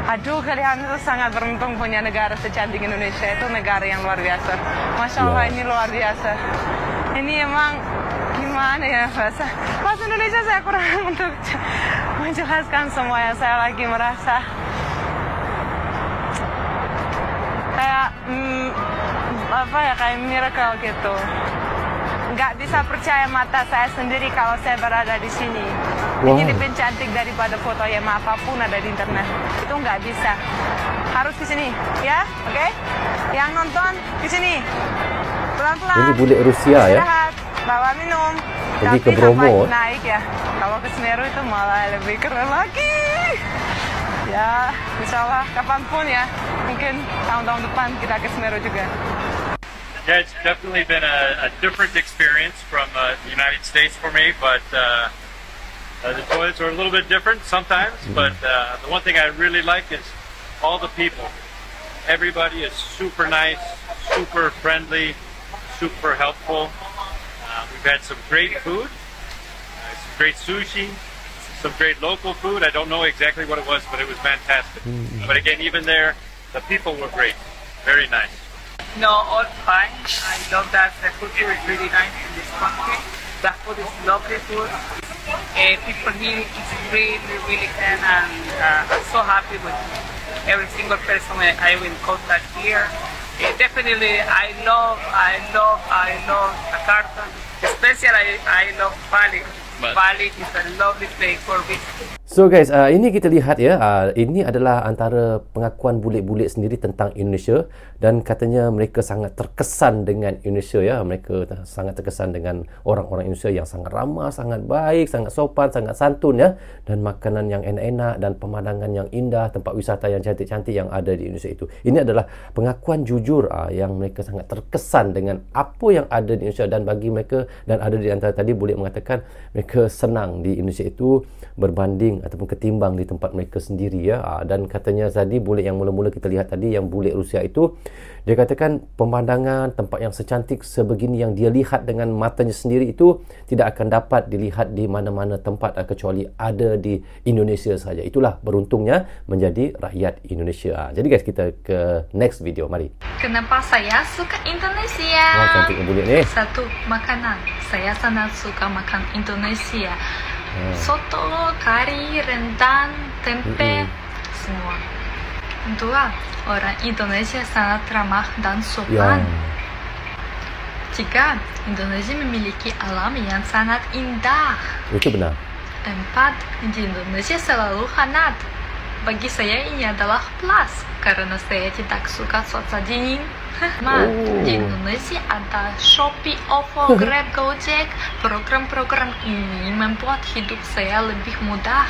Aduh, kalian itu sangat beruntung punya negara secantik Indonesia. Itu negara yang luar biasa. Masya Allah, ini luar biasa. Ini emang gimana ya bahasa Indonesia saya kurang untuk menjelaskan semua yang saya lagi merasa kayak kayak miracle gitu. Nggak bisa percaya mata saya sendiri kalau saya berada di sini. Ini lebih cantik daripada foto yang apapun ada di internet. Itu nggak bisa. Harus di sini, ya, oke? Yang nonton di sini. Pelan-pelan. Ini bule Rusia ya? Istirahat, bawa minum. Pergi ke Tapi Bromo. sampai naik ya. Kalau ke Semeru itu malah lebih keren lagi. Ya, insya Allah kapanpun ya. Mungkin tahun-tahun depan kita ke Semeru juga. Yeah, it's definitely been a different experience from the United States for me, but the toilets are a little bit different sometimes, but the one thing I really like is all the people. Everybody is super nice, super friendly, super helpful. We've had some great food, some great sushi, some great local food. I don't know exactly what it was, but it was fantastic. But again, even there, the people were great, very nice. No, all fine. I love that the culture is really nice in this country. The food is lovely food. People here is really, really kind, and I'm so happy with every single person I will contact here. Definitely, I love Jakarta. Especially, I love Bali. Bali is a lovely place for visiting. So guys, ini kita lihat ya, ini adalah antara pengakuan bulik-bulik sendiri tentang Indonesia, dan katanya mereka sangat terkesan dengan Indonesia ya. Mereka sangat terkesan dengan orang-orang Indonesia yang sangat ramah, sangat baik, sangat sopan, sangat santun ya, dan makanan yang enak-enak dan pemandangan yang indah, tempat wisata yang cantik-cantik yang ada di Indonesia itu. Ini adalah pengakuan jujur yang mereka sangat terkesan dengan apa yang ada di Indonesia, dan bagi mereka, dan ada di antara tadi bulik mengatakan mereka senang di Indonesia itu berbanding ataupun ketimbang di tempat mereka sendiri ya. Dan katanya tadi bulik yang mula-mula kita lihat tadi, yang bulik Rusia itu, dia katakan pemandangan tempat yang secantik sebegini yang dia lihat dengan matanya sendiri itu tidak akan dapat dilihat di mana-mana tempat kecuali ada di Indonesia saja. Itulah beruntungnya menjadi rakyat Indonesia. Jadi guys, kita ke next video, mari. Kenapa saya suka Indonesia? Wah, cantik bulik ni. Satu, makanan. Saya sangat suka makan Indonesia. Soto, kari, rendang, tempe, semua. Kedua, orang Indonesia sangat ramah dan sopan. Tiga, Indonesia memiliki alam yang sangat indah. Itu benar. Empat, di Indonesia selalu hangat. Bagi saya ini adalah plus, karena saya tidak suka cuaca dingin. Di Indonesia ada Shopee, OVO, Grab, Gojek. Program-program ini membuat hidup saya lebih mudah.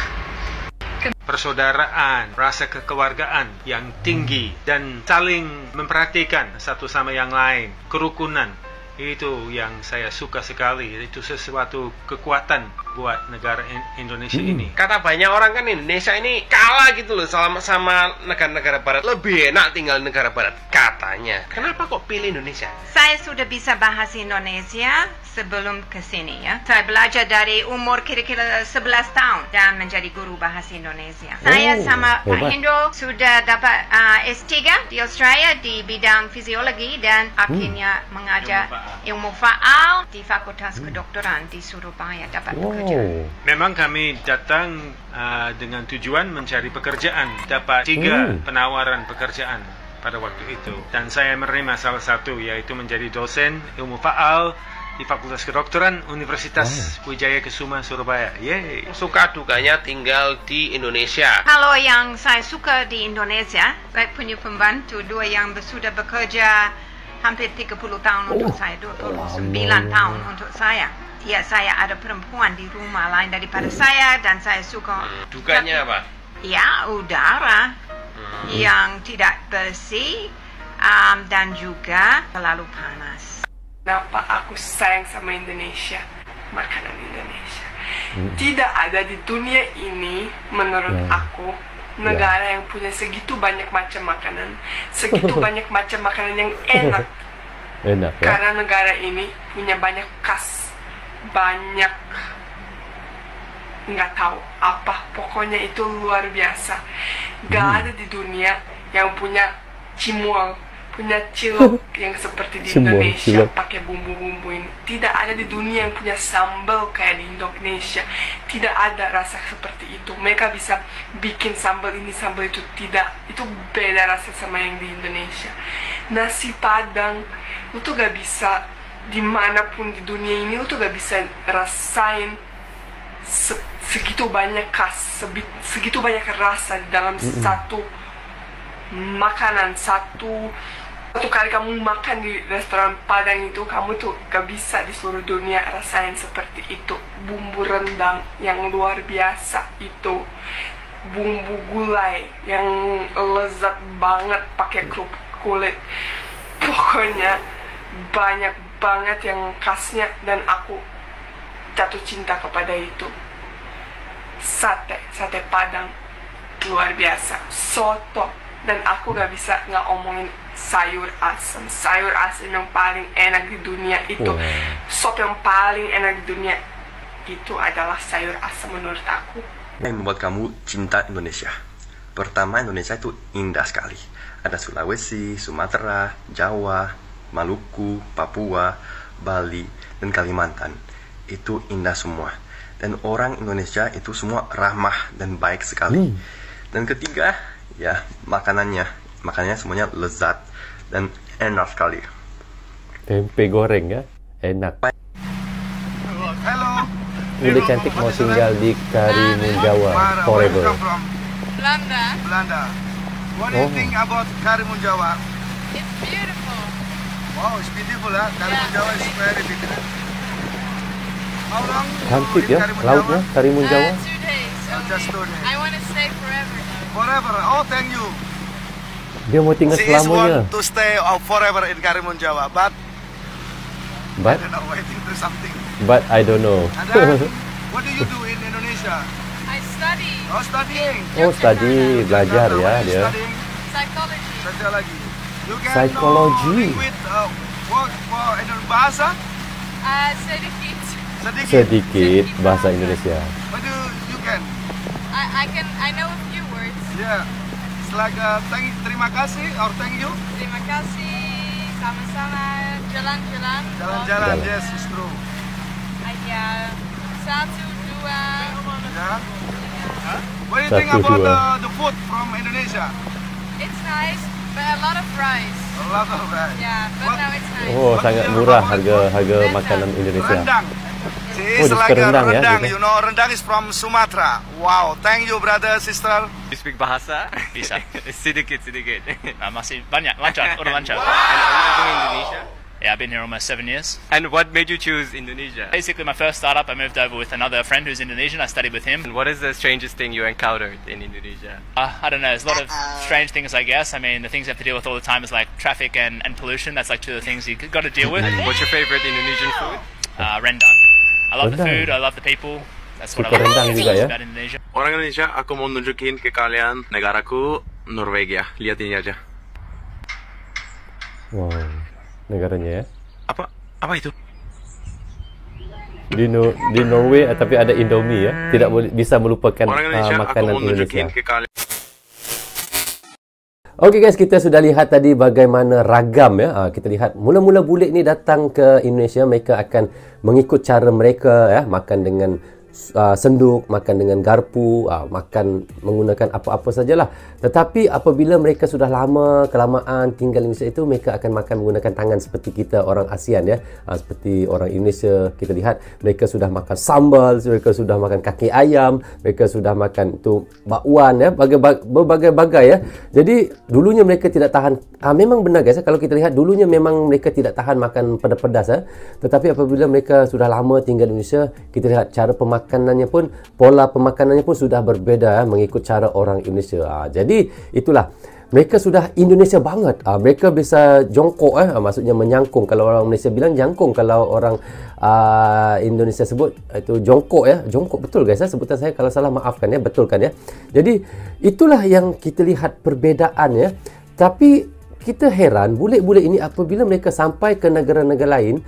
Persaudaraan, rasa kekeluargaan yang tinggi, dan saling memperhatikan satu sama yang lain, kerukunan, itu yang saya suka sekali. Itu sesuatu kekuatan buat negara Indonesia ini. Kata banyak orang kan Indonesia ini kalah gitu loh sama negara-negara barat. Lebih enak tinggal di negara barat katanya. Kenapa kok pilih Indonesia? Saya sudah bisa bahasa Indonesia sebelum ke sini ya. Saya belajar dari umur kira-kira 11 tahun dan menjadi guru bahasa Indonesia. Saya sama Pak Hendro sudah dapat S3 di Australia di bidang fisiologi, dan akhirnya mengajar ilmu faal di Fakultas Kedokteran di Surabaya dapat bekerja. Memang kami datang dengan tujuan mencari pekerjaan. Dapat 3 penawaran pekerjaan pada waktu itu, dan saya menerima salah satu, yaitu menjadi dosen ilmu faal di Fakultas Kedokteran Universitas Wijaya Kusuma Surabaya. Yeay. Suka dukanya tinggal di Indonesia. Kalau yang saya suka di Indonesia, saya punya pembantu 2 yang sudah bekerja hampir 30 tahun untuk saya, 29 tahun untuk saya. Ya, saya ada perempuan di rumah lain daripada saya, dan saya suka. Dukanya apa? Ya, udara yang tidak bersih, dan juga terlalu panas. Kenapa aku sayang sama Indonesia? Makanan Indonesia. Tidak ada di dunia ini, menurut aku, negara yang punya segitu banyak macam makanan, segitu banyak macam makanan yang enak. Enak ya? Karena negara ini punya banyak khas, banyak nggak tahu apa, pokoknya itu luar biasa. Gak ada di dunia yang punya cimol, punya cilok yang seperti di Indonesia pakai bumbu-bumbu ini. Tidak ada di dunia yang punya sambal kayak di Indonesia. Tidak ada rasa seperti itu. Mereka bisa bikin sambal ini, sambal itu. Tidak, itu beda rasa sama yang di Indonesia. Nasi Padang, lu tuh gak bisa dimanapun di dunia ini, lu tuh gak bisa rasain segitu banyak segitu banyak rasa dalam satu makanan. Satu kali kamu makan di restoran Padang itu, kamu tuh gak bisa di seluruh dunia rasain seperti itu. Bumbu rendang yang luar biasa itu, bumbu gulai yang lezat banget pakai kerupuk kulit. Pokoknya banyak banget yang khasnya dan aku jatuh cinta kepada itu. Sate Padang luar biasa, soto, dan aku gak bisa nggak omongin sayur asem yang paling enak di dunia itu. Sop yang paling enak di dunia itu adalah sayur asem menurut aku. Yang membuat kamu cinta Indonesia? Pertama, Indonesia itu indah sekali. Ada Sulawesi, Sumatera, Jawa, Maluku, Papua, Bali, dan Kalimantan. Itu indah semua. Dan orang Indonesia itu semua ramah dan baik sekali. Dan ketiga, ya makanannya semuanya lezat dan enak sekali. Tempe goreng ya, enak. Hello. Udah cantik mau tinggal di Karimun Jawa forever. Belanda. What do you think about Karimun Jawa? It's beautiful. Wow, it's beautiful, huh? Karimun Jawa is very beautiful. How long? Cantik ya, lautnya Karimun Jawa. 2 days. Just 2 days. I want to stay forever. Forever. Oh, thank you. Dia mau tinggal She is selamanya. want to stay forever in Karimun Jawa, but I don't know, waiting for something. But I don't know. And then, what do you do in Indonesia? I study. Oh, studying. Oh, study, belajar ya dia. Psychology. Psychology. You can Psychology. with work for bahasa? Sedikit. Sedikit bahasa Indonesia. What do you can? I know a few words. Yeah. It's like terima kasih or thank you. Terima kasih, sama-sama, jalan-jalan. Jalan-jalan, yes, it's true. Ya, 1, 2. Yeah. What do you think about the food from Indonesia? It's nice, but a lot of rice. A lot of rice. Yeah, but now it's nice. Oh, sangat murah harga makanan Indonesia. Rendang. It's Oh, like a rendang ya, rendang, gitu. you know, rendang is from Sumatera. Wow, thank you brother, sister. You speak bahasa? Bisa. sedikit. Masih banyak, lancar. And are you living in Indonesia? Yeah, I've been here almost 7 years. And what made you choose Indonesia? Basically, my first startup, I moved over with another friend who's Indonesian. I studied with him. And what is the strangest thing you encountered in Indonesia? I don't know. There's a lot of strange things, I guess. I mean, the things you have to deal with all the time is like traffic and pollution. That's like 2 of the things you got to deal with. What's your favorite Indonesian food? Rendang. I love the food. I love the people. That's what I love about Indonesia. Orang Indonesia, aku mau nunjukin ke kalian negaraku, Norwegia. Lihat ini aja. Wow, negaranya ya. Apa itu? Di Norway tapi ada Indomie ya. Tidak boleh bisa melupakan Orang Indonesia, makanan aku mau nunjukin Indonesia. ke kalian. Okey guys, kita sudah lihat tadi bagaimana ragam ya. Kita lihat mula-mula bule ni datang ke Indonesia, mereka akan mengikut cara mereka ya, makan dengan senduk, makan dengan garpu, makan menggunakan apa-apa sajalah. Tetapi apabila mereka sudah kelamaan tinggal di Indonesia itu, mereka akan makan menggunakan tangan seperti kita orang ASEAN ya. Seperti orang Indonesia, kita lihat mereka sudah makan sambal, mereka sudah makan kaki ayam, mereka sudah makan tu bakwan ya, berbagai-bagai ya. Jadi dulunya mereka tidak tahan, memang benar guys, kalau kita lihat dulunya memang mereka tidak tahan makan pedas-pedas ya. Tetapi apabila mereka sudah lama tinggal di Indonesia, kita lihat cara pemakanannya pun, pola pemakanannya pun sudah berbeza mengikut cara orang Indonesia. Jadi itulah, mereka sudah Indonesia banget. Mereka bisa jongkok maksudnya menyangkung. Kalau orang Malaysia bilang jangkung, kalau orang Indonesia sebut itu jongkok ya. Jongkok, betul guys, sebutan saya kalau salah maafkan ya, betul kan ya. Jadi itulah yang kita lihat perbezaan ya. Tapi kita heran bule-bule ini apabila mereka sampai ke negara-negara lain,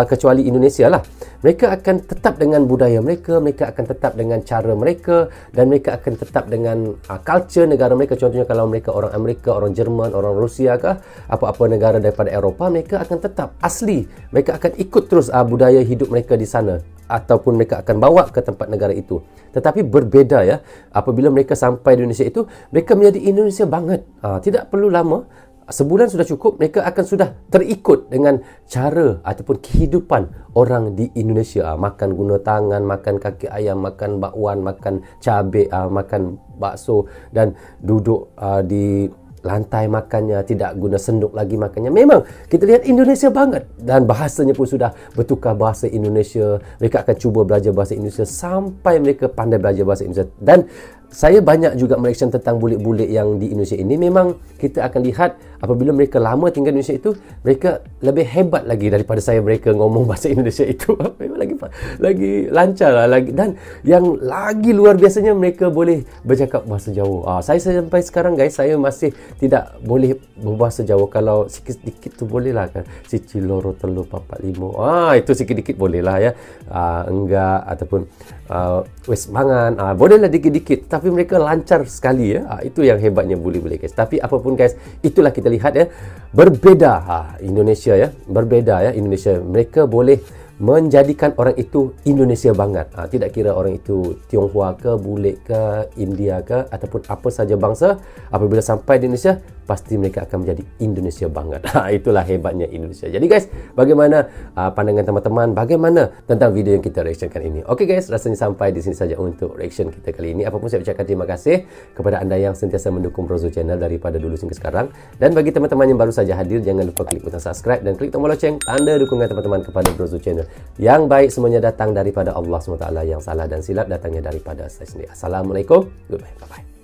kecuali Indonesia lah. Mereka akan tetap dengan budaya mereka, mereka akan tetap dengan cara mereka, dan mereka akan tetap dengan culture negara mereka. Contohnya kalau mereka orang Amerika, orang Jerman, orang Rusia ke apa-apa negara daripada Eropah, mereka akan tetap asli. Mereka akan ikut terus budaya hidup mereka di sana, ataupun mereka akan bawa ke tempat negara itu. Tetapi berbeza ya, apabila mereka sampai di Indonesia itu, mereka menjadi Indonesia banget. Tidak perlu lama, sebulan sudah cukup, mereka akan sudah terikut dengan cara ataupun kehidupan orang di Indonesia. Makan guna tangan, makan kaki ayam, makan bakwan, makan cabai, makan bakso, dan duduk di lantai makannya, tidak guna senduk lagi makannya. Memang kita lihat Indonesia banget, dan bahasanya pun sudah bertukar bahasa Indonesia. Mereka akan cuba belajar bahasa Indonesia sampai mereka pandai belajar bahasa Indonesia. Dan saya banyak juga mereaction tentang bulik-bulik yang di Indonesia ini. Memang kita akan lihat apabila mereka lama tinggal di Indonesia itu, mereka lebih hebat lagi daripada saya mereka ngomong bahasa Indonesia itu. Memang lagi lancar lah lagi. Dan yang lagi luar biasanya, mereka boleh bercakap bahasa Jawa. Saya sampai sekarang guys, saya masih tidak boleh berbahasa Jawa. Kalau sikit-sikit tu boleh lah kan. Cici loro telu papat limo. Itu sikit-sikit boleh lah ya. Enggak, ataupun wes mangan. Bolehlah dikit-dikit. Tapi mereka lancar sekali ya. Itu yang hebatnya bulik-bulik guys. Tapi apapun guys, itulah kita lihat ya. Berbeza Indonesia ya. Berbeza ya Indonesia. Mereka boleh menjadikan orang itu Indonesia banget. Tidak kira orang itu Tionghoa ke, bulik ke, India ke, ataupun apa saja bangsa, apabila sampai di Indonesia, pasti mereka akan menjadi Indonesia banget. Itulah hebatnya Indonesia. Jadi guys, bagaimana pandangan teman-teman, bagaimana tentang video yang kita reactionkan ini? Oke guys, rasanya sampai di sini saja untuk reaction kita kali ini. Apapun saya ucapkan terima kasih kepada anda yang sentiasa mendukung Brozo Channel daripada dulu hingga sekarang. Dan bagi teman-teman yang baru saja hadir, jangan lupa klik butang subscribe dan klik tombol loceng, tanda dukungan teman-teman kepada Brozo Channel. Yang baik semuanya datang daripada Allah SWT, yang salah dan silap datangnya daripada saya sendiri. Assalamualaikum, goodbye, bye-bye.